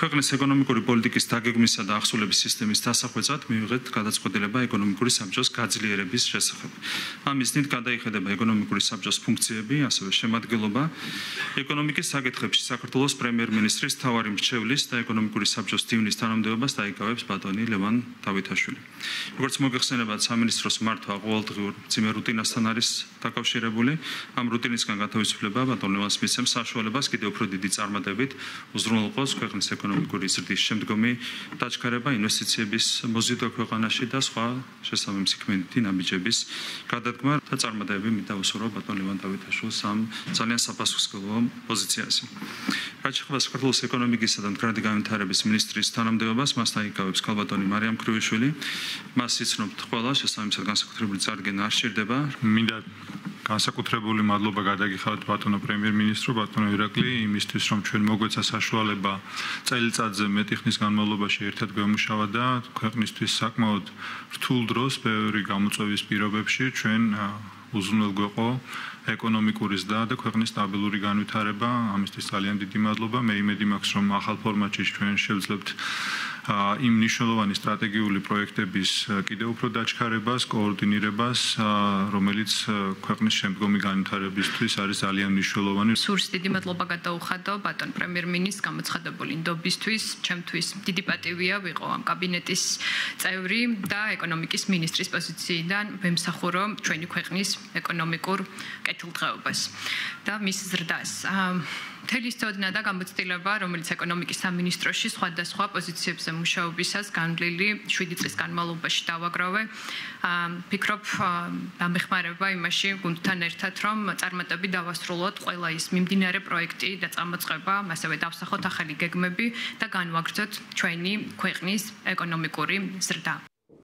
ქვეყნის ეკონომიკური პოლიტიკის დაგეგმვისა და ახსულების სისტემის დასახვეწად მივიღეთ გადაწყვეტილება ეკონომიკური საბჭოს გაძლიერების შესახებ. ამის მიზნით გადაიხედება ეკონომიკური საბჭოს ფუნქციები, ასევე შემადგენლობა, ეკონომიკის საკითხებში საქართველოს პრემიერ-მინისტრის მთავარი მრჩევლის და ეკონომიკური საბჭოს დივნის თანამდებობას დაიკავებს ბატონი ლევან დავითაშვილი. როგორც მოგეხსენებათ, სამინისტროს მართვა ყოველდღიურ მძიმე რუტინასთან არის დაკავშირებული. ამ რუტინისგან გათავისუფლება ბატონ ლევანს მისცემს საშუალებას კიდევ უფრო დიდი წარმატებით უზრუნველყოს ქვეყნის ეკონომიკური ზრდის შემდგომი დაჩქარება, ინვესტიციების მოზიდვა ქვეყანაში და სხვა შესაბამისი ქმედითი ნაბიჯების გადადგმა და წარმატებები მიტავსურო ბატონ ლევან დავითაშვილს ამ ძალიან საფასურისმგებლო პოზიციაზე. რაც შეეხება საქართველოს ეკონომიკისა და მდგრადი განვითარების მინისტრის თანამდებობას, მას დაიკავებს ქალბატონი მარიამ ქრუიშვილი. მას იცნობთ ყველა, შესაბამისად განსაკუთრებული წარდგენა არ სჭირდება. მინდა განსაკუთრებული მადლობა გადაგიხადოთ ბატონო პრემიერ-მინისტრო, ბატონო ირაკლი, იმისთვის, რომ ჩვენ მოგვეცა საშუალება წელიწადზე მეტი ხნის განმავლობაში ერთად გვემუშავა და ქვეყნისთვის საკმაოდ რთულ დროს, ბევრი გამოწვევის პირობებში ჩვენ უზრუნველგვეყო ეკონომიკური ზრდა და ქვეყნის სტაბილური განვითარება. ამისთვის ძალიან დიდი მადლობა. მე იმედი მაქვს, რომ ახალ ფორმატში ჩვენ შევძლებთ იმ მნიშვნელოვანი სტრატეგიული პროექტების კიდევ უფრო დაჩქარებას, კოორდინირებას, რომელიც ქვეყნის შემდგომი განვითარებისთვის არის ძალიან მნიშვნელოვანი. სურს დიდი მადლობა გადაუხადო ბატონ პრემიერ-მინისტრს გამოცხადებული ნდობისთვის. ჩემთვის დიდი პატივია ვიყო ამ კაბინეტის წევრი და ეკონომიკის მინისტრის პოზიციიდან ვემსახურო ჩვენი ქვეყნის ეკონომიკურ კეთილდღეობას და მის ზრდას. მთელი სწოდნა და გამოცდილება, რომელიც ეკონომიკის სამინისტროში სხვადასხვა პოზიციებზე მუშაობისას განვლილი 7 წლის განმავლობაში დავაგროვე. ფიქრობ, დამეხმარება იმაში გუნდთან ერთად, რომ წარმატები დავასრულოთ ყველა ის მიმდინარე პროექტი და წამოწყება, ასევე დავსახოთ ახალი გეგმები და განვაგრძოთ ჩვენი ქვეყნის ეკონომიკური ზრდა.